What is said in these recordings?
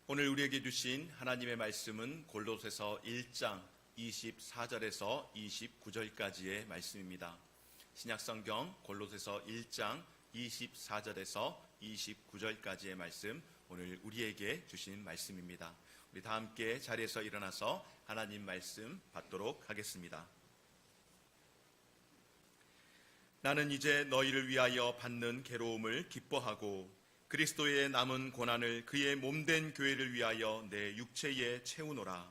오늘 우리에게 주신 하나님의 말씀은 골로새서 1장 24절에서 29절까지의 말씀입니다. 신약성경 골로새서 1장 24절에서 29절까지의 말씀, 오늘 우리에게 주신 말씀입니다. 우리 다 함께 자리에서 일어나서 하나님 말씀 받도록 하겠습니다. 나는 이제 너희를 위하여 받는 괴로움을 기뻐하고 그리스도의 남은 고난을 그의 몸된 교회를 위하여 내 육체에 채우노라.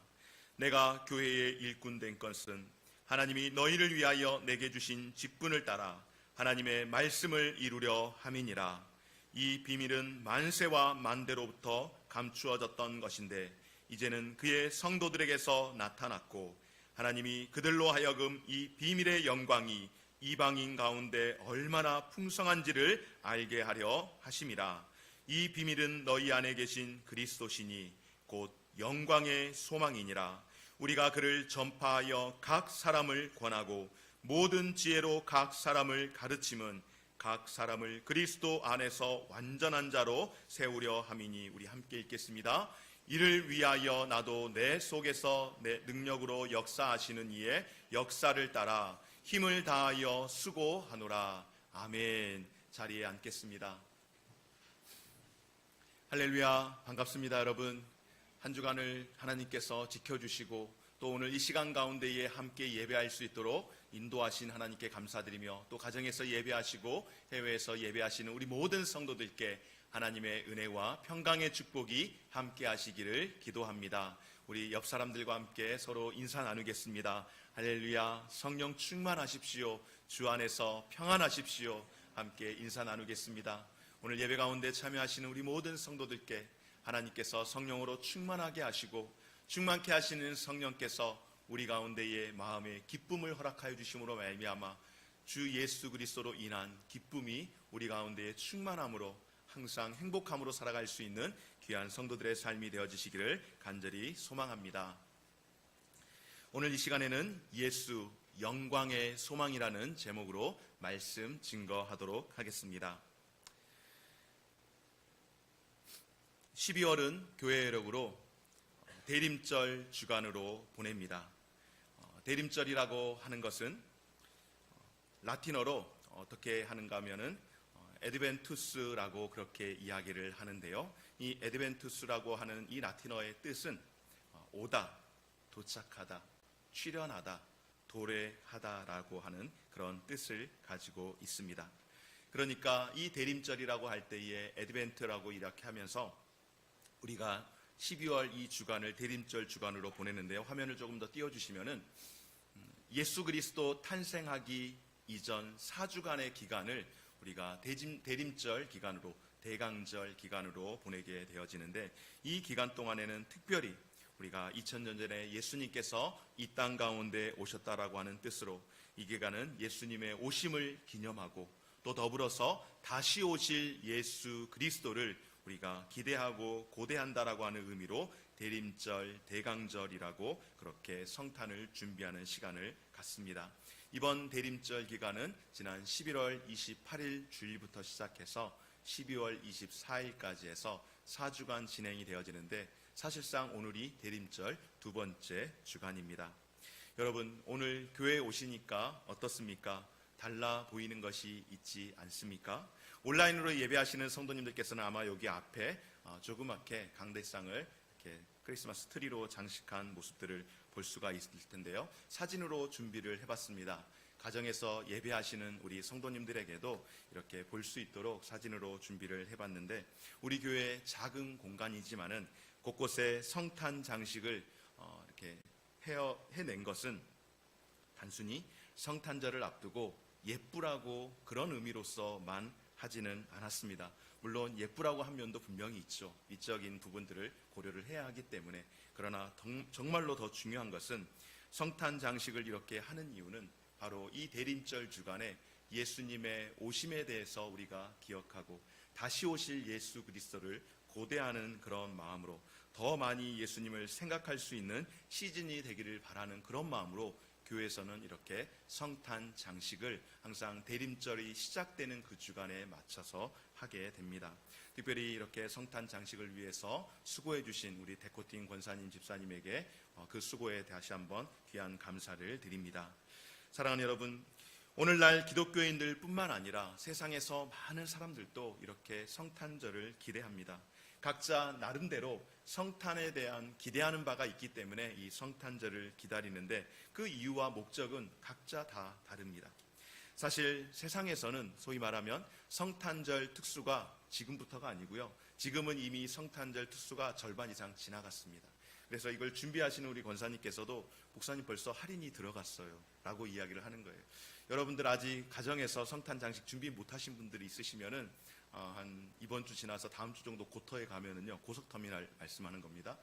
내가 교회의 일꾼 된 것은 하나님이 너희를 위하여 내게 주신 직분을 따라 하나님의 말씀을 이루려 함이니라. 이 비밀은 만세와 만대로부터 감추어졌던 것인데 이제는 그의 성도들에게서 나타났고 하나님이 그들로 하여금 이 비밀의 영광이 이방인 가운데 얼마나 풍성한지를 알게 하려 하심이라. 이 비밀은 너희 안에 계신 그리스도시니 곧 영광의 소망이니라. 우리가 그를 전파하여 각 사람을 권하고 모든 지혜로 각 사람을 가르침은 각 사람을 그리스도 안에서 완전한 자로 세우려 함이니. 우리 함께 읽겠습니다. 이를 위하여 나도 내 속에서 내 능력으로 역사하시는 이의 역사를 따라 힘을 다하여 수고하노라. 아멘. 자리에 앉겠습니다. 할렐루야, 반갑습니다. 여러분, 한 주간을 하나님께서 지켜주시고 또 오늘 이 시간 가운데에 함께 예배할 수 있도록 인도하신 하나님께 감사드리며, 또 가정에서 예배하시고 해외에서 예배하시는 우리 모든 성도들께 하나님의 은혜와 평강의 축복이 함께 하시기를 기도합니다. 우리 옆 사람들과 함께 서로 인사 나누겠습니다. 할렐루야, 성령 충만하십시오. 주 안에서 평안하십시오. 함께 인사 나누겠습니다. 오늘 예배 가운데 참여하시는 우리 모든 성도들께 하나님께서 성령으로 충만하게 하시고 충만케 하시는 성령께서 우리 가운데의 마음의 기쁨을 허락하여 주심으로 말미암아 주 예수 그리스도로 인한 기쁨이 우리 가운데에 충만함으로 항상 행복함으로 살아갈 수 있는 귀한 성도들의 삶이 되어지시기를 간절히 소망합니다. 오늘 이 시간에는 예수 영광의 소망이라는 제목으로 말씀 증거하도록 하겠습니다. 12월은 교회 여력으로 대림절 주간으로 보냅니다. 대림절이라고 하는 것은 라틴어로 어떻게 하는가 하면은 에드벤투스라고 그렇게 이야기를 하는데요. 이 에드벤투스라고 하는 이 라틴어의 뜻은 오다, 도착하다, 출현하다, 도래하다라고 하는 그런 뜻을 가지고 있습니다. 그러니까 이 대림절이라고 할 때에 에드벤트라고 이렇게 하면서 우리가 12월 이 주간을 대림절 주간으로 보내는데요. 화면을 조금 더 띄워주시면은 예수 그리스도 탄생하기 이전 4주간의 기간을 우리가 대림절 기간으로, 대강절 기간으로 보내게 되어지는데, 이 기간 동안에는 특별히 우리가 2000년 전에 예수님께서 이 땅 가운데 오셨다라고 하는 뜻으로 이 기간은 예수님의 오심을 기념하고 또 더불어서 다시 오실 예수 그리스도를 우리가 기대하고 고대한다라고 하는 의미로 대림절, 대강절이라고 그렇게 성탄을 준비하는 시간을 갖습니다. 이번 대림절 기간은 지난 11월 28일 주일부터 시작해서 12월 24일까지 해서 4주간 진행이 되어지는데, 사실상 오늘이 대림절 두 번째 주간입니다. 여러분, 오늘 교회에 오시니까 어떻습니까? 달라 보이는 것이 있지 않습니까? 온라인으로 예배하시는 성도님들께서는 아마 여기 앞에 조그맣게 강대상을 이렇게 크리스마스 트리로 장식한 모습들을 볼 수가 있을 텐데요. 사진으로 준비를 해봤습니다. 가정에서 예배하시는 우리 성도님들에게도 이렇게 볼 수 있도록 사진으로 준비를 해봤는데, 우리 교회 작은 공간이지만은 곳곳에 성탄 장식을 이렇게 해낸 것은 단순히 성탄절을 앞두고 예쁘라고 그런 의미로서만 하지는 않았습니다. 물론 예쁘라고 한 면도 분명히 있죠. 미적인 부분들을 고려를 해야 하기 때문에. 그러나 정말로 더 중요한 것은 성탄 장식을 이렇게 하는 이유는 바로 이 대림절 주간에 예수님의 오심에 대해서 우리가 기억하고 다시 오실 예수 그리스도를 고대하는 그런 마음으로 더 많이 예수님을 생각할 수 있는 시즌이 되기를 바라는 그런 마음으로 교회에서는 이렇게 성탄 장식을 항상 대림절이 시작되는 그 주간에 맞춰서 하게 됩니다. 특별히 이렇게 성탄 장식을 위해서 수고해 주신 우리 데코팅 권사님 집사님에게 그 수고에 다시 한번 귀한 감사를 드립니다. 사랑하는 여러분, 오늘날 기독교인들 뿐만 아니라 세상에서 많은 사람들도 이렇게 성탄절을 기대합니다. 각자 나름대로 성탄에 대한 기대하는 바가 있기 때문에 이 성탄절을 기다리는데 그 이유와 목적은 각자 다 다릅니다. 사실 세상에서는 소위 말하면 성탄절 특수가 지금부터가 아니고요. 지금은 이미 성탄절 특수가 절반 이상 지나갔습니다. 그래서 이걸 준비하시는 우리 권사님께서도 목사님 벌써 할인이 들어갔어요 라고 이야기를 하는 거예요. 여러분들 아직 가정에서 성탄 장식 준비 못하신 분들이 있으시면은 한 이번 주 지나서 다음 주 정도 고터에 가면은요, 고속터미널 말씀하는 겁니다.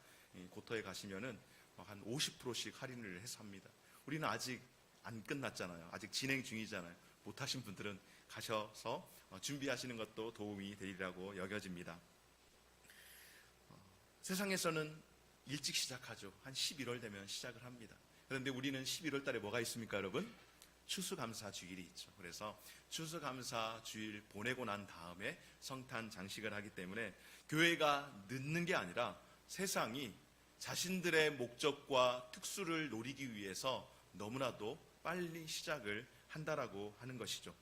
고터에 가시면은 한 50%씩 할인을 해서 합니다. 우리는 아직 안 끝났잖아요. 아직 진행 중이잖아요. 못하신 분들은 가셔서 준비하시는 것도 도움이 되리라고 여겨집니다. 세상에서는 일찍 시작하죠. 한 11월 되면 시작을 합니다. 그런데 우리는 11월 달에 뭐가 있습니까, 여러분? 추수감사주일이 있죠. 그래서 추수감사주일 보내고 난 다음에 성탄 장식을 하기 때문에 교회가 늦는 게 아니라 세상이 자신들의 목적과 특수를 노리기 위해서 너무나도 빨리 시작을 한다라고 하는 것이죠.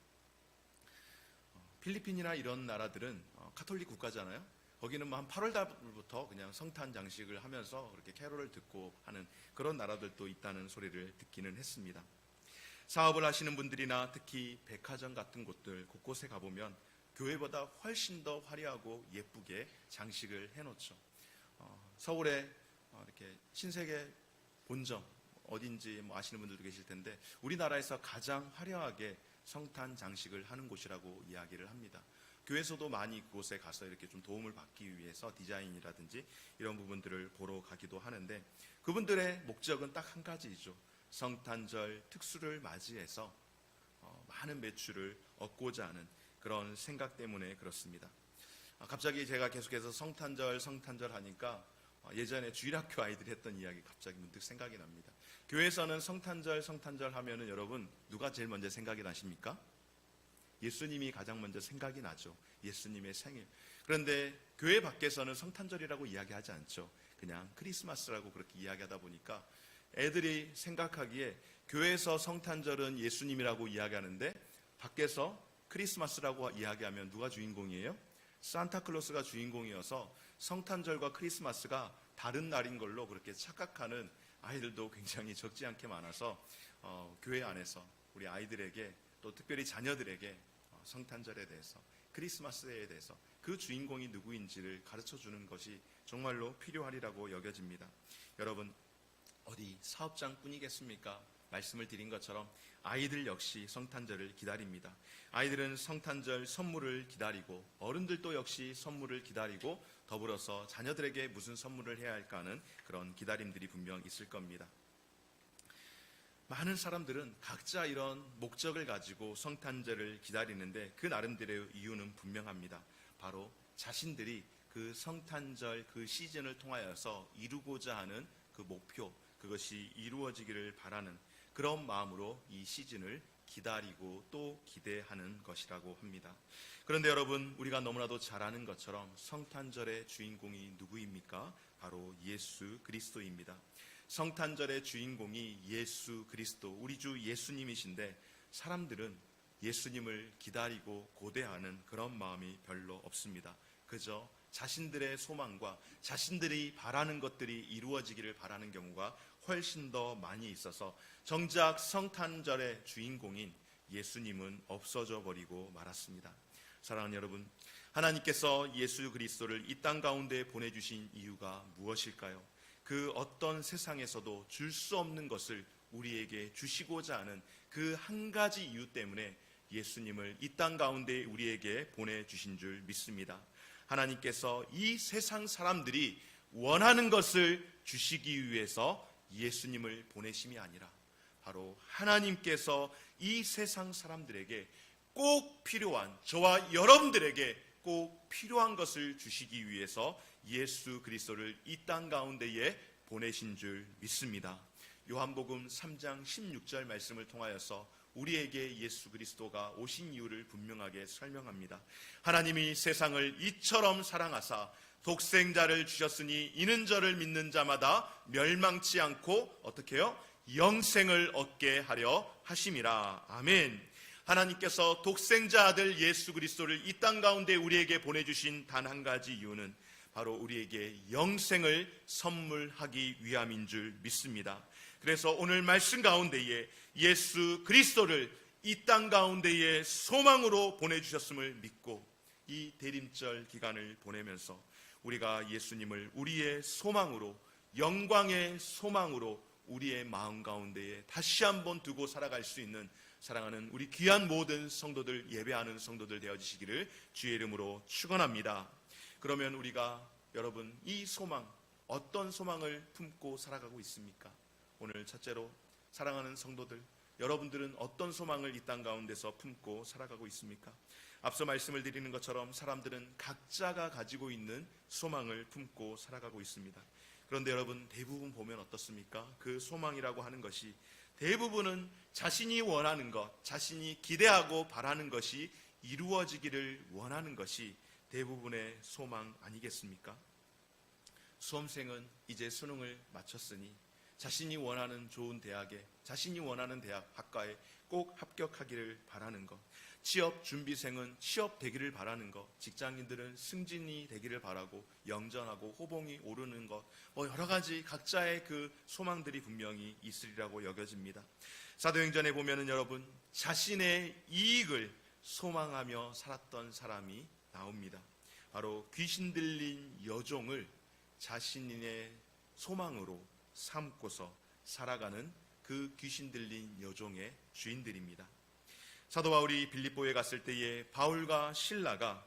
필리핀이나 이런 나라들은 카톨릭 국가잖아요. 거기는 한 8월 달부터 그냥 성탄 장식을 하면서 그렇게 캐롤을 듣고 하는 그런 나라들도 있다는 소리를 듣기는 했습니다. 사업을 하시는 분들이나 특히 백화점 같은 곳들 곳곳에 가보면 교회보다 훨씬 더 화려하고 예쁘게 장식을 해놓죠. 서울에 이렇게 신세계 본점 어딘지 아시는 분들도 계실 텐데 우리나라에서 가장 화려하게 성탄 장식을 하는 곳이라고 이야기를 합니다. 교회에서도 많이 그곳에 가서 이렇게 좀 도움을 받기 위해서 디자인이라든지 이런 부분들을 보러 가기도 하는데 그분들의 목적은 딱 한 가지이죠. 성탄절 특수를 맞이해서 많은 매출을 얻고자 하는 그런 생각 때문에 그렇습니다. 갑자기 제가 계속해서 성탄절 하니까 예전에 주일학교 아이들이 했던 이야기 갑자기 문득 생각이 납니다. 교회에서는 성탄절 하면은 여러분 누가 제일 먼저 생각이 나십니까? 예수님이 가장 먼저 생각이 나죠. 예수님의 생일. 그런데 교회 밖에서는 성탄절이라고 이야기하지 않죠. 그냥 크리스마스라고 그렇게 이야기하다 보니까 애들이 생각하기에 교회에서 성탄절은 예수님이라고 이야기하는데 밖에서 크리스마스라고 이야기하면 누가 주인공이에요? 산타클로스가 주인공이어서 성탄절과 크리스마스가 다른 날인 걸로 그렇게 착각하는 아이들도 굉장히 적지 않게 많아서 교회 안에서 우리 아이들에게 또 특별히 자녀들에게 성탄절에 대해서 크리스마스에 대해서 그 주인공이 누구인지를 가르쳐주는 것이 정말로 필요하리라고 여겨집니다. 여러분 어디 사업장뿐이겠습니까? 말씀을 드린 것처럼 아이들 역시 성탄절을 기다립니다. 아이들은 성탄절 선물을 기다리고 어른들도 역시 선물을 기다리고 더불어서 자녀들에게 무슨 선물을 해야 할까 하는 그런 기다림들이 분명 있을 겁니다. 많은 사람들은 각자 이런 목적을 가지고 성탄절을 기다리는데 그 나름대로의 이유는 분명합니다. 바로 자신들이 그 성탄절 그 시즌을 통하여서 이루고자 하는 그 목표, 그것이 이루어지기를 바라는 그런 마음으로 이 시즌을 기다리고 또 기대하는 것이라고 합니다. 그런데 여러분 우리가 너무나도 잘 아는 것처럼 성탄절의 주인공이 누구입니까? 바로 예수 그리스도입니다. 성탄절의 주인공이 예수 그리스도, 우리 주 예수님이신데 사람들은 예수님을 기다리고 고대하는 그런 마음이 별로 없습니다. 그저 자신들의 소망과 자신들이 바라는 것들이 이루어지기를 바라는 경우가 훨씬 더 많이 있어서 정작 성탄절의 주인공인 예수님은 없어져 버리고 말았습니다. 사랑하는 여러분, 하나님께서 예수 그리스도를 이 땅 가운데 보내주신 이유가 무엇일까요? 그 어떤 세상에서도 줄 수 없는 것을 우리에게 주시고자 하는 그 한 가지 이유 때문에 예수님을 이 땅 가운데 우리에게 보내주신 줄 믿습니다. 하나님께서 이 세상 사람들이 원하는 것을 주시기 위해서 예수님을 보내심이 아니라 바로 하나님께서 이 세상 사람들에게 꼭 필요한, 저와 여러분들에게 꼭 필요한 것을 주시기 위해서 예수 그리스도를 이 땅 가운데에 보내신 줄 믿습니다. 요한복음 3장 16절 말씀을 통하여서 우리에게 예수 그리스도가 오신 이유를 분명하게 설명합니다. 하나님이 세상을 이처럼 사랑하사 독생자를 주셨으니 이는 저를 믿는 자마다 멸망치 않고 어떻게 해요? 영생을 얻게 하려 하심이라. 아멘. 하나님께서 독생자 아들 예수 그리스도를 이 땅 가운데 우리에게 보내주신 단 한 가지 이유는 바로 우리에게 영생을 선물하기 위함인 줄 믿습니다. 그래서 오늘 말씀 가운데에 예수 그리스도를 이 땅 가운데에 소망으로 보내주셨음을 믿고 이 대림절 기간을 보내면서 우리가 예수님을 우리의 소망으로, 영광의 소망으로 우리의 마음 가운데에 다시 한번 두고 살아갈 수 있는 사랑하는 우리 귀한 모든 성도들, 예배하는 성도들 되어지시기를 주의 이름으로 축원합니다. 그러면 우리가 여러분 이 소망, 어떤 소망을 품고 살아가고 있습니까? 오늘 첫째로 사랑하는 성도들, 여러분들은 어떤 소망을 이 땅 가운데서 품고 살아가고 있습니까? 앞서 말씀을 드리는 것처럼 사람들은 각자가 가지고 있는 소망을 품고 살아가고 있습니다. 그런데 여러분 대부분 보면 어떻습니까? 그 소망이라고 하는 것이 대부분은 자신이 원하는 것, 자신이 기대하고 바라는 것이 이루어지기를 원하는 것이 대부분의 소망 아니겠습니까? 수험생은 이제 수능을 마쳤으니 자신이 원하는 좋은 대학에, 자신이 원하는 대학, 학과에 꼭 합격하기를 바라는 것, 취업 준비생은 취업 되기를 바라는 것, 직장인들은 승진이 되기를 바라고 영전하고 호봉이 오르는 것, 여러 가지 각자의 그 소망들이 분명히 있으리라고 여겨집니다. 사도행전에 보면은 여러분 자신의 이익을 소망하며 살았던 사람이 나옵니다. 바로 귀신 들린 여종을 자신의 소망으로 삼고서 살아가는 그 귀신 들린 여종의 주인들입니다. 사도 바울이 빌립보에 갔을 때에 바울과 실라가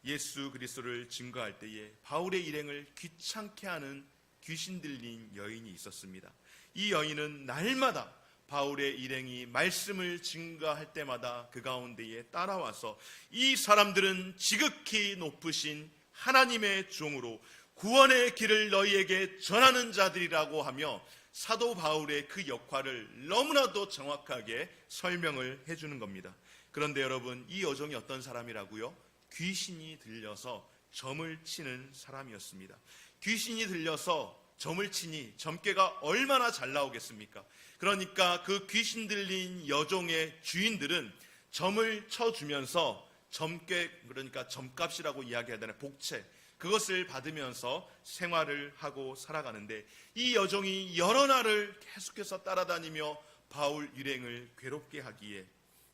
예수 그리스도를 증거할 때에 바울의 일행을 귀찮게 하는 귀신 들린 여인이 있었습니다. 이 여인은 날마다 바울의 일행이 말씀을 증거할 때마다 그 가운데에 따라와서 이 사람들은 지극히 높으신 하나님의 종으로 구원의 길을 너희에게 전하는 자들이라고 하며 사도 바울의 그 역할을 너무나도 정확하게 설명을 해주는 겁니다. 그런데 여러분 이 여종이 어떤 사람이라고요? 귀신이 들려서 점을 치는 사람이었습니다. 귀신이 들려서 점을 치니 점괘가 얼마나 잘 나오겠습니까? 그러니까 그 귀신 들린 여종의 주인들은 점을 쳐주면서 점괘, 그러니까 점값이라고 이야기해야 되나, 복채, 그것을 받으면서 생활을 하고 살아가는데 이 여종이 여러 날을 계속해서 따라다니며 바울 일행을 괴롭게 하기에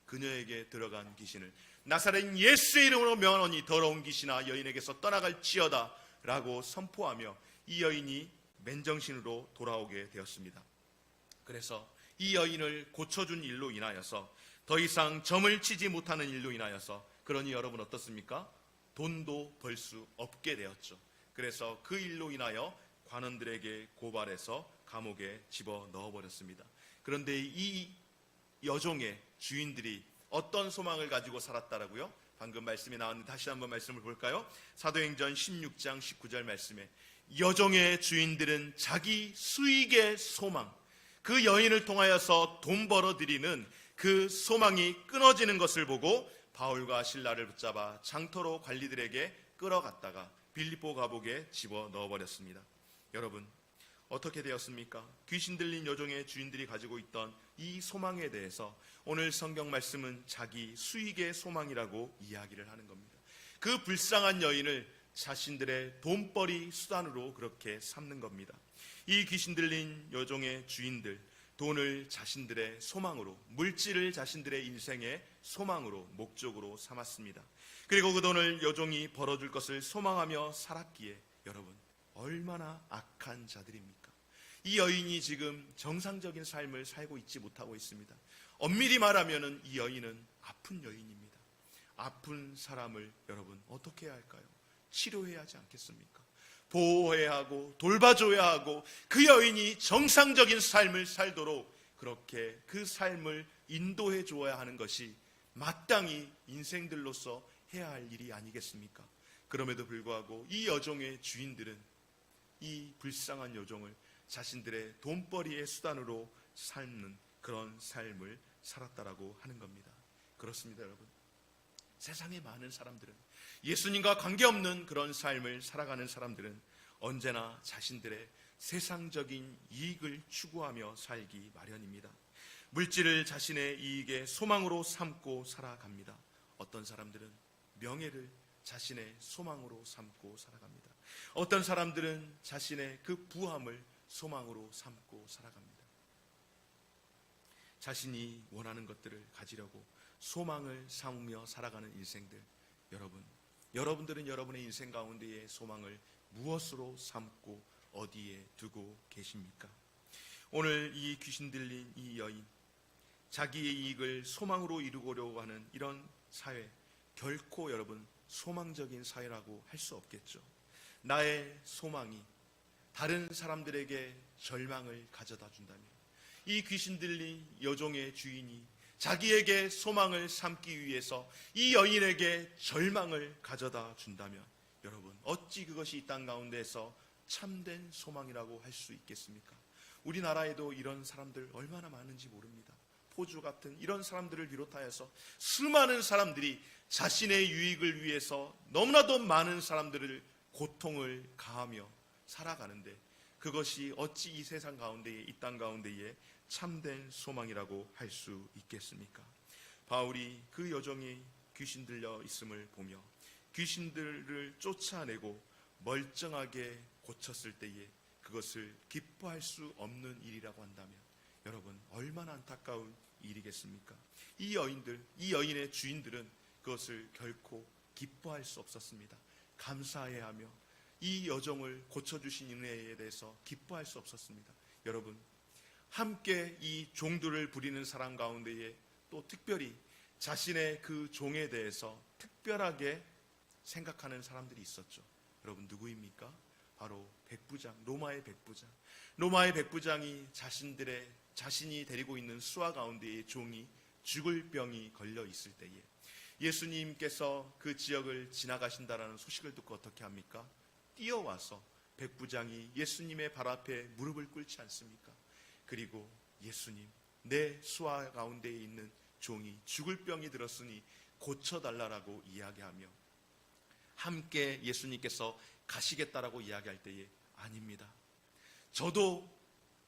그녀에게 들어간 귀신을 나사렛 예수의 이름으로 명하노니 더러운 귀신아 여인에게서 떠나갈지어다 라고 선포하며 이 여인이 맨정신으로 돌아오게 되었습니다. 그래서 이 여인을 고쳐준 일로 인하여서 더 이상 점을 치지 못하는 일로 인하여서, 그러니 여러분 어떻습니까? 돈도 벌 수 없게 되었죠. 그래서 그 일로 인하여 관원들에게 고발해서 감옥에 집어 넣어버렸습니다. 그런데 이 여종의 주인들이 어떤 소망을 가지고 살았다라고요? 방금 말씀이 나왔는데 다시 한번 말씀을 볼까요? 사도행전 16장 19절 말씀에 여종의 주인들은 자기 수익의 소망, 그 여인을 통하여서 돈 벌어들이는 그 소망이 끊어지는 것을 보고 바울과 실라를 붙잡아 장터로 관리들에게 끌어갔다가 빌립보 감옥에 집어 넣어버렸습니다. 여러분 어떻게 되었습니까? 귀신 들린 여종의 주인들이 가지고 있던 이 소망에 대해서 오늘 성경 말씀은 자기 수익의 소망이라고 이야기를 하는 겁니다. 그 불쌍한 여인을 자신들의 돈벌이 수단으로 그렇게 삼는 겁니다. 이 귀신 들린 여종의 주인들, 돈을 자신들의 소망으로, 물질을 자신들의 인생의 소망으로, 목적으로 삼았습니다. 그리고 그 돈을 여종이 벌어줄 것을 소망하며 살았기에 여러분 얼마나 악한 자들입니까? 이 여인이 지금 정상적인 삶을 살고 있지 못하고 있습니다. 엄밀히 말하면 이 여인은 아픈 여인입니다. 아픈 사람을 여러분 어떻게 해야 할까요? 치료해야 하지 않겠습니까? 보호해야 하고 돌봐줘야 하고 그 여인이 정상적인 삶을 살도록 그렇게 그 삶을 인도해 주어야 하는 것이 마땅히 인생들로서 해야 할 일이 아니겠습니까? 그럼에도 불구하고 이 여종의 주인들은 이 불쌍한 여종을 자신들의 돈벌이의 수단으로 삶는 그런 삶을 살았다라고 하는 겁니다. 그렇습니다, 여러분. 세상의 많은 사람들은, 예수님과 관계없는 그런 삶을 살아가는 사람들은 언제나 자신들의 세상적인 이익을 추구하며 살기 마련입니다. 물질을 자신의 이익의 소망으로 삼고 살아갑니다. 어떤 사람들은 명예를 자신의 소망으로 삼고 살아갑니다. 어떤 사람들은 자신의 그 부함을 소망으로 삼고 살아갑니다. 자신이 원하는 것들을 가지려고 소망을 삼으며 살아가는 인생들, 여러분들은 여러분의 인생 가운데의 소망을 무엇으로 삼고 어디에 두고 계십니까? 오늘 이 귀신 들린 이 여인, 자기의 이익을 소망으로 이루려고 하는 이런 사회, 결코 여러분 소망적인 사회라고 할 수 없겠죠. 나의 소망이 다른 사람들에게 절망을 가져다 준다면, 이 귀신 들린 여종의 주인이 자기에게 소망을 삼기 위해서 이 여인에게 절망을 가져다 준다면, 여러분 어찌 그것이 이 땅 가운데에서 참된 소망이라고 할 수 있겠습니까? 우리나라에도 이런 사람들 얼마나 많은지 모릅니다. 포주 같은 이런 사람들을 비롯하여서 수많은 사람들이 자신의 유익을 위해서 너무나도 많은 사람들을 고통을 가하며 살아가는데, 그것이 어찌 이 세상 가운데에, 이 땅 가운데에 참된 소망이라고 할 수 있겠습니까? 바울이 그 여종이 귀신 들려 있음을 보며 귀신들을 쫓아내고 멀쩡하게 고쳤을 때에 그것을 기뻐할 수 없는 일이라고 한다면, 여러분 얼마나 안타까운 일이겠습니까? 이 여인의 주인들은 그것을 결코 기뻐할 수 없었습니다. 감사해야 하며 이 여종을 고쳐주신 은혜에 대해서 기뻐할 수 없었습니다. 여러분, 함께 이 종들을 부리는 사람 가운데에 또 특별히 자신의 그 종에 대해서 특별하게 생각하는 사람들이 있었죠. 여러분 누구입니까? 바로 백부장, 로마의 백부장. 로마의 백부장이 자신이 데리고 있는 수하 가운데의 종이 죽을 병이 걸려 있을 때에 예수님께서 그 지역을 지나가신다라는 소식을 듣고 어떻게 합니까? 뛰어와서 백부장이 예수님의 발 앞에 무릎을 꿇지 않습니까? 그리고 예수님, 내 수하 가운데에 있는 종이 죽을 병이 들었으니 고쳐달라고 이야기하며 함께 예수님께서 가시겠다라고 이야기할 때에, 아닙니다. 저도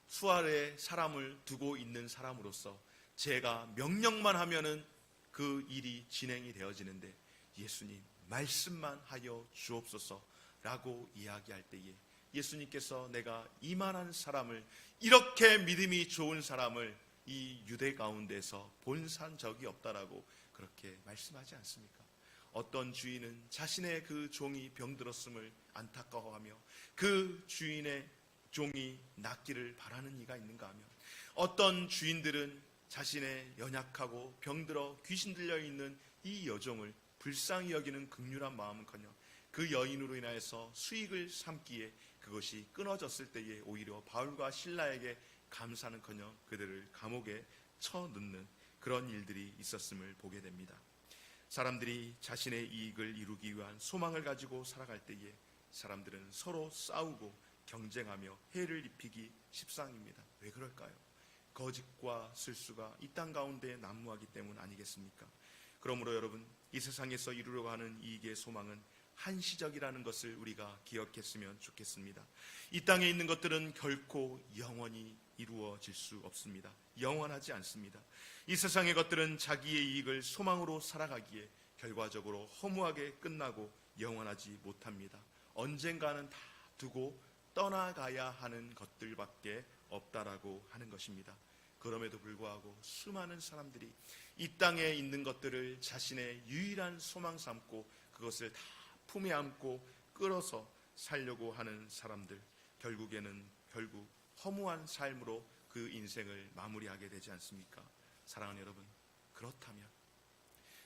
수하에 사람을 두고 있는 사람으로서 제가 명령만 하면은 그 일이 진행이 되어지는데, 예수님 말씀만 하여 주옵소서라고 이야기할 때에 예수님께서 내가 이만한 사람을, 이렇게 믿음이 좋은 사람을 이 유대 가운데서 본 적이 없다라고 그렇게 말씀하지 않습니까? 어떤 주인은 자신의 그 종이 병들었음을 안타까워하며 그 주인의 종이 낫기를 바라는 이가 있는가 하면, 어떤 주인들은 자신의 연약하고 병들어 귀신 들려 있는 이 여종을 불쌍히 여기는 긍휼한 마음은커녕 그 여인으로 인하여서 수익을 삼기에 그것이 끊어졌을 때에 오히려 바울과 실라에게 감사는커녕 그들을 감옥에 쳐넣는 그런 일들이 있었음을 보게 됩니다. 사람들이 자신의 이익을 이루기 위한 소망을 가지고 살아갈 때에 사람들은 서로 싸우고 경쟁하며 해를 입히기 십상입니다. 왜 그럴까요? 거짓과 실수가 이 땅 가운데 난무하기 때문 아니겠습니까? 그러므로 여러분, 이 세상에서 이루려고 하는 이익의 소망은 한시적이라는 것을 우리가 기억했으면 좋겠습니다. 이 땅에 있는 것들은 결코 영원히 이루어질 수 없습니다. 영원하지 않습니다. 이 세상의 것들은 자기의 이익을 소망으로 살아가기에 결과적으로 허무하게 끝나고 영원하지 못합니다. 언젠가는 다 두고 떠나가야 하는 것들밖에 없다라고 하는 것입니다. 그럼에도 불구하고 수많은 사람들이 이 땅에 있는 것들을 자신의 유일한 소망 삼고 그것을 다 품에 안고 끌어서 살려고 하는 사람들, 결국 허무한 삶으로 그 인생을 마무리하게 되지 않습니까? 사랑하는 여러분,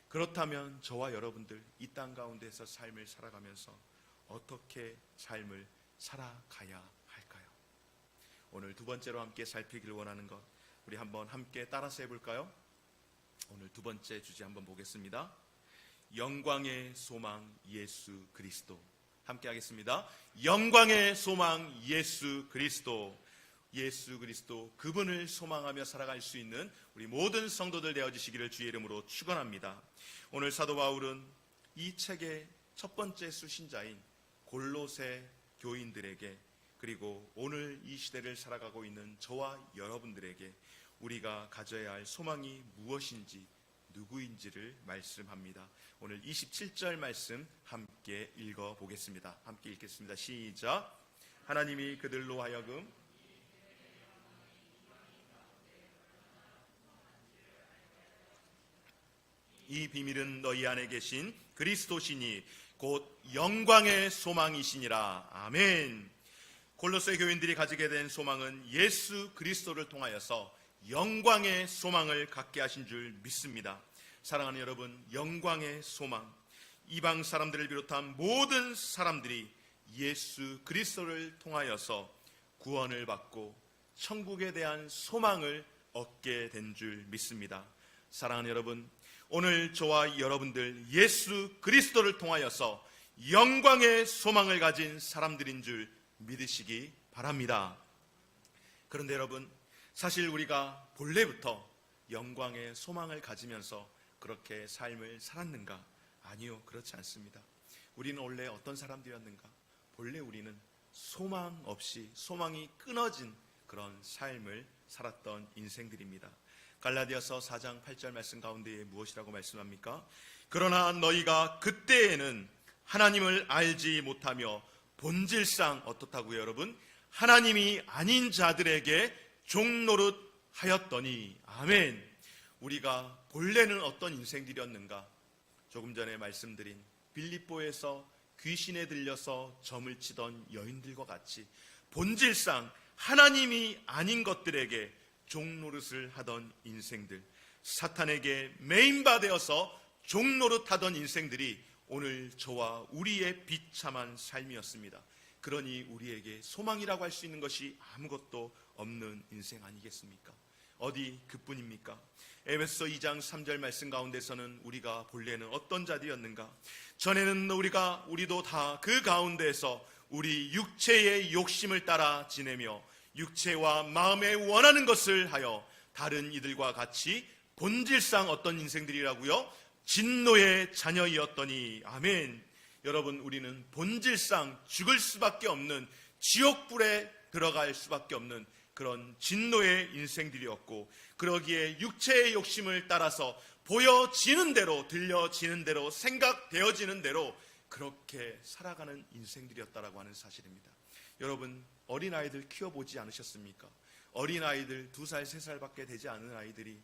그렇다면 저와 여러분들 이 땅 가운데서 삶을 살아가면서 어떻게 삶을 살아가야 할까요? 오늘 두 번째로 함께 살피길 원하는 것, 우리 한번 함께 따라서 해볼까요? 오늘 두 번째 주제 한번 보겠습니다. 영광의 소망 예수 그리스도. 함께 하겠습니다. 영광의 소망 예수 그리스도. 예수 그리스도 그분을 소망하며 살아갈 수 있는 우리 모든 성도들 되어주시기를 주의 이름으로 축원합니다. 오늘 사도 바울은 이 책의 첫 번째 수신자인 골로새 교인들에게, 그리고 오늘 이 시대를 살아가고 있는 저와 여러분들에게 우리가 가져야 할 소망이 무엇인지, 누구인지를 말씀합니다. 오늘 27절 말씀 함께 읽어보겠습니다. 함께 읽겠습니다. 시작. 하나님이 그들로 하여금 이 비밀은 너희 안에 계신 그리스도시니 곧 영광의 소망이시니라. 아멘. 골로새 교인들이 가지게 된 소망은 예수 그리스도를 통하여서 영광의 소망을 갖게 하신 줄 믿습니다. 사랑하는 여러분, 영광의 소망, 이방 사람들을 비롯한 모든 사람들이 예수 그리스도를 통하여서 구원을 받고 천국에 대한 소망을 얻게 된 줄 믿습니다. 사랑하는 여러분, 오늘 저와 여러분들 예수 그리스도를 통하여서 영광의 소망을 가진 사람들인 줄 믿으시기 바랍니다. 그런데 여러분, 사실 우리가 본래부터 영광의 소망을 가지면서 그렇게 삶을 살았는가? 아니요, 그렇지 않습니다. 우리는 원래 어떤 사람들이었는가? 본래 우리는 소망 없이, 소망이 끊어진 그런 삶을 살았던 인생들입니다. 갈라디아서 4장 8절 말씀 가운데에 무엇이라고 말씀합니까? 그러나 너희가 그때에는 하나님을 알지 못하며 본질상 어떻다고요, 여러분? 하나님이 아닌 자들에게 종노릇 하였더니. 아멘. 우리가 본래는 어떤 인생들이었는가? 조금 전에 말씀드린 빌립보에서 귀신에 들려서 점을 치던 여인들과 같이 본질상 하나님이 아닌 것들에게 종노릇을 하던 인생들, 사탄에게 메인바되어서 종노릇하던 인생들이 오늘 저와 우리의 비참한 삶이었습니다. 그러니 우리에게 소망이라고 할 수 있는 것이 아무것도 없는 인생 아니겠습니까? 어디 그뿐입니까? 에베소 2장 3절 말씀 가운데서는 우리가 본래는 어떤 자들이었는가? 전에는 우리도 다 그 가운데에서 우리 육체의 욕심을 따라 지내며 육체와 마음에 원하는 것을 하여 다른 이들과 같이 본질상 어떤 인생들이라고요? 진노의 자녀이었더니. 아멘. 여러분, 우리는 본질상 죽을 수밖에 없는, 지옥불에 들어갈 수밖에 없는 그런 진노의 인생들이었고, 그러기에 육체의 욕심을 따라서 보여지는 대로, 들려지는 대로, 생각되어지는 대로 그렇게 살아가는 인생들이었다라고 하는 사실입니다. 여러분, 어린아이들 키워보지 않으셨습니까? 어린아이들 2살, 3살밖에 되지 않은 아이들이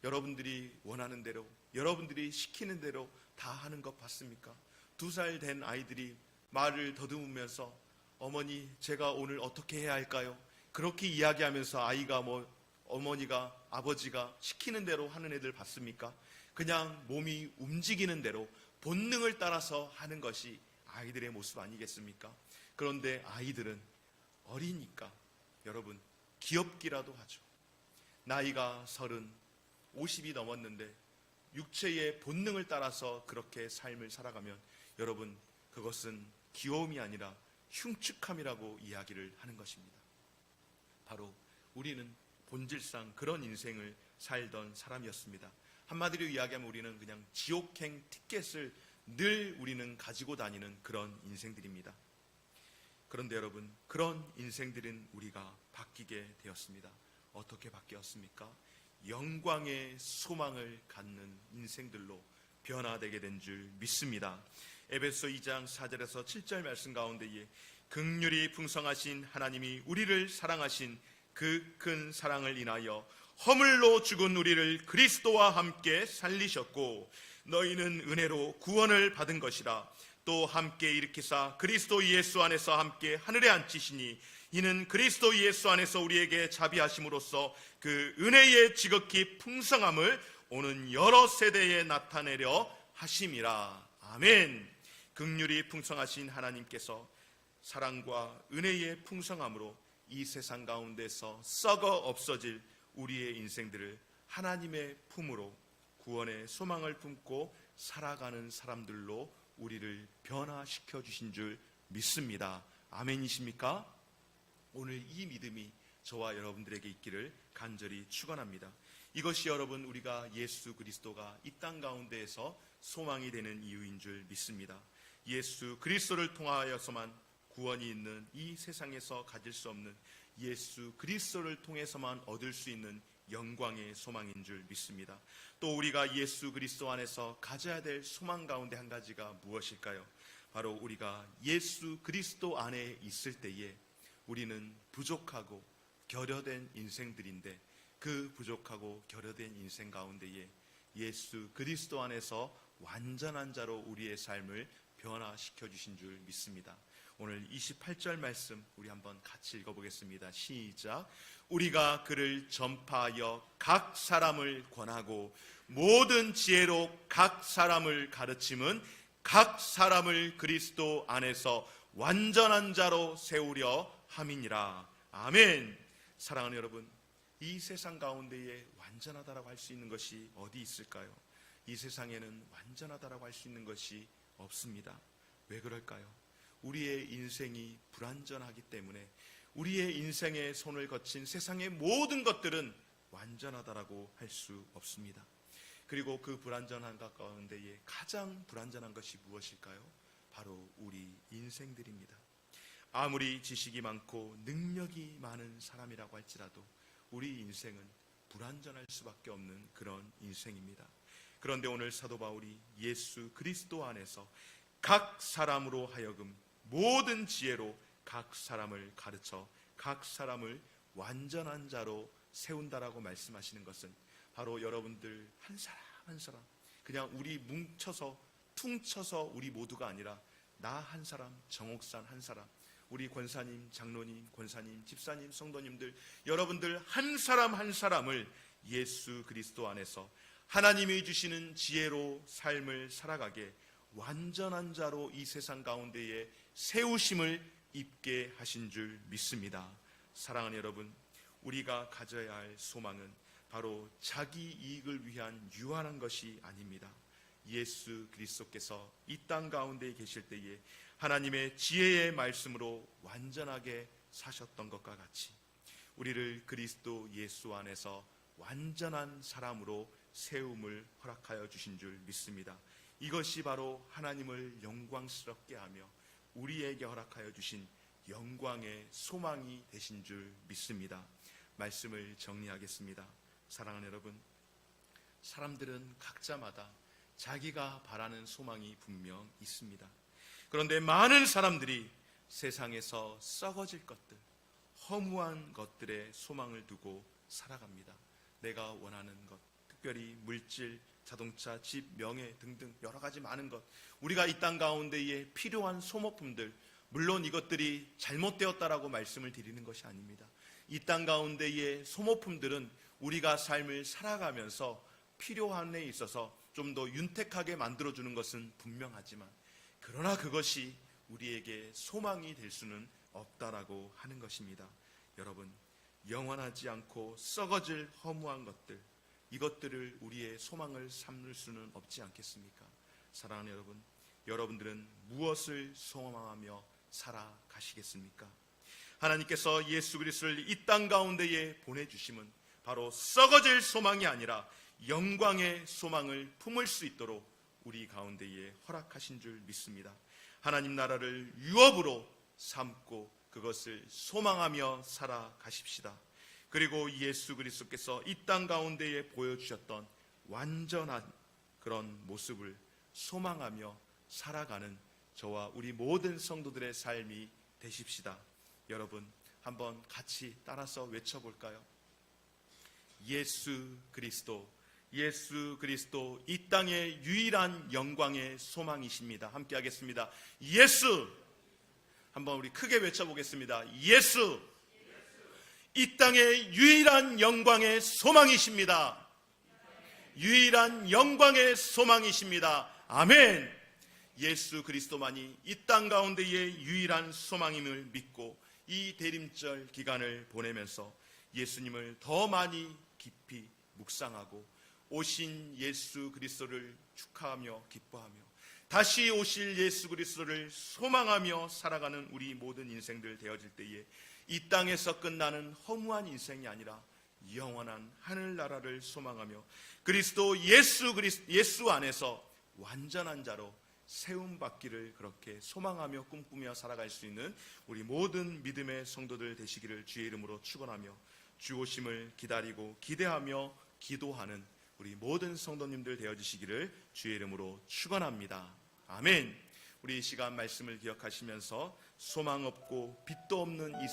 여러분들이 원하는 대로, 여러분들이 시키는 대로 다 하는 것 봤습니까? 2살 된 아이들이 말을 더듬으면서 어머니, 제가 오늘 어떻게 해야 할까요? 그렇게 이야기하면서 아이가 어머니가, 아버지가 시키는 대로 하는 애들 봤습니까? 그냥 몸이 움직이는 대로 본능을 따라서 하는 것이 아이들의 모습 아니겠습니까? 그런데 아이들은 어리니까 여러분 귀엽기라도 하죠. 나이가 30, 50이 넘었는데 육체의 본능을 따라서 그렇게 삶을 살아가면 여러분 그것은 귀여움이 아니라 흉측함이라고 이야기를 하는 것입니다. 바로 우리는 본질상 그런 인생을 살던 사람이었습니다. 한마디로 이야기하면 우리는 그냥 지옥행 티켓을 늘 우리는 가지고 다니는 그런 인생들입니다. 그런데 여러분, 그런 인생들은 우리가 바뀌게 되었습니다. 어떻게 바뀌었습니까? 영광의 소망을 갖는 인생들로 변화되게 된 줄 믿습니다. 에베소 2장 4절에서 7절 말씀 가운데에 긍휼이 풍성하신 하나님이 우리를 사랑하신 그 큰 사랑을 인하여 허물로 죽은 우리를 그리스도와 함께 살리셨고 너희는 은혜로 구원을 받은 것이라. 또 함께 일으키사 그리스도 예수 안에서 함께 하늘에 앉히시니 이는 그리스도 예수 안에서 우리에게 자비하심으로써 그 은혜의 지극히 풍성함을 오는 여러 세대에 나타내려 하심이라. 아멘. 긍휼이 풍성하신 하나님께서 사랑과 은혜의 풍성함으로 이 세상 가운데서 썩어 없어질 우리의 인생들을 하나님의 품으로 구원의 소망을 품고 살아가는 사람들로 우리를 변화시켜 주신 줄 믿습니다. 아멘이십니까? 오늘 이 믿음이 저와 여러분들에게 있기를 간절히 축원합니다. 이것이 여러분 우리가 예수 그리스도가 이 땅 가운데에서 소망이 되는 이유인 줄 믿습니다. 예수 그리스도를 통하여서만 구원이 있는 이 세상에서 가질 수 없는 예수 그리스도를 통해서만 얻을 수 있는 영광의 소망인 줄 믿습니다. 또 우리가 예수 그리스도 안에서 가져야 될 소망 가운데 한 가지가 무엇일까요? 바로 우리가 예수 그리스도 안에 있을 때에 우리는 부족하고 결여된 인생들인데 그 부족하고 결여된 인생 가운데에 예수 그리스도 안에서 완전한 자로 우리의 삶을 변화시켜 주신 줄 믿습니다. 오늘 28절 말씀 우리 한번 같이 읽어보겠습니다. 시작. 우리가 그를 전파하여 각 사람을 권하고 모든 지혜로 각 사람을 가르침은 각 사람을 그리스도 안에서 완전한 자로 세우려 함이니라. 아멘. 사랑하는 여러분, 이 세상 가운데에 완전하다라고 할 수 있는 것이 어디 있을까요? 이 세상에는 완전하다라고 할 수 있는 것이 없습니다. 왜 그럴까요? 우리의 인생이 불완전하기 때문에 우리의 인생에 손을 거친 세상의 모든 것들은 완전하다라고 할 수 없습니다. 그리고 그 불완전한 것 가운데에 가장 불완전한 것이 무엇일까요? 바로 우리 인생들입니다. 아무리 지식이 많고 능력이 많은 사람이라고 할지라도 우리 인생은 불완전할 수밖에 없는 그런 인생입니다. 그런데 오늘 사도 바울이 예수 그리스도 안에서 각 사람으로 하여금 모든 지혜로 각 사람을 가르쳐 각 사람을 완전한 자로 세운다라고 말씀하시는 것은 바로 여러분들 한 사람 한 사람, 그냥 우리 퉁쳐서 우리 모두가 아니라 나 한 사람, 정옥산 한 사람, 우리 권사님, 장로님, 권사님, 집사님, 성도님들, 여러분들 한 사람 한 사람을 예수 그리스도 안에서 하나님이 주시는 지혜로 삶을 살아가게 완전한 자로 이 세상 가운데에 세우심을 입게 하신 줄 믿습니다. 사랑하는 여러분, 우리가 가져야 할 소망은 바로 자기 이익을 위한 유한한 것이 아닙니다. 예수 그리스도께서 이 땅 가운데 계실 때에 하나님의 지혜의 말씀으로 완전하게 사셨던 것과 같이 우리를 그리스도 예수 안에서 완전한 사람으로 세움을 허락하여 주신 줄 믿습니다. 이것이 바로 하나님을 영광스럽게 하며 우리에게 허락하여 주신 영광의 소망이 되신 줄 믿습니다. 말씀을 정리하겠습니다. 사랑하는 여러분, 사람들은 각자마다 자기가 바라는 소망이 분명 있습니다. 그런데 많은 사람들이 세상에서 썩어질 것들, 허무한 것들에 소망을 두고 살아갑니다. 내가 원하는 것, 특별히 물질, 자동차, 집, 명예 등등 여러 가지 많은 것, 우리가 이 땅 가운데에 필요한 소모품들, 물론 이것들이 잘못되었다라고 말씀을 드리는 것이 아닙니다. 이 땅 가운데의 소모품들은 우리가 삶을 살아가면서 필요한 데 있어서 좀 더 윤택하게 만들어주는 것은 분명하지만, 그러나 그것이 우리에게 소망이 될 수는 없다라고 하는 것입니다. 여러분, 영원하지 않고 썩어질 허무한 것들, 이것들을 우리의 소망을 삼을 수는 없지 않겠습니까? 사랑하는 여러분, 여러분들은 무엇을 소망하며 살아가시겠습니까? 하나님께서 예수 그리스도를 이 땅 가운데에 보내주심은 바로 썩어질 소망이 아니라 영광의 소망을 품을 수 있도록 우리 가운데에 허락하신 줄 믿습니다. 하나님 나라를 유업으로 삼고 그것을 소망하며 살아가십시다. 그리고 예수 그리스도께서 이 땅 가운데에 보여주셨던 완전한 그런 모습을 소망하며 살아가는 저와 우리 모든 성도들의 삶이 되십시다. 여러분, 한번 같이 따라서 외쳐볼까요? 예수 그리스도, 예수 그리스도, 이 땅의 유일한 영광의 소망이십니다. 함께 하겠습니다. 예수! 한번 우리 크게 외쳐보겠습니다. 예수! 이 땅의 유일한 영광의 소망이십니다. 유일한 영광의 소망이십니다. 아멘! 예수 그리스도만이 이 땅 가운데의 유일한 소망임을 믿고 이 대림절 기간을 보내면서 예수님을 더 많이 깊이 묵상하고 오신 예수 그리스도를 축하하며 기뻐하며 다시 오실 예수 그리스도를 소망하며 살아가는 우리 모든 인생들 되어질 때에 이 땅에서 끝나는 허무한 인생이 아니라 영원한 하늘나라를 소망하며 그리스도 예수 안에서 완전한 자로 세움받기를 그렇게 소망하며 꿈꾸며 살아갈 수 있는 우리 모든 믿음의 성도들 되시기를 주의 이름으로 축원하며 주 오심을 기다리고 기대하며 기도하는 우리 모든 성도님들 되어주시기를 주의 이름으로 축원합니다. 아멘. 우리 이 시간 말씀을 기억하시면서 소망 없고 빛도 없는 이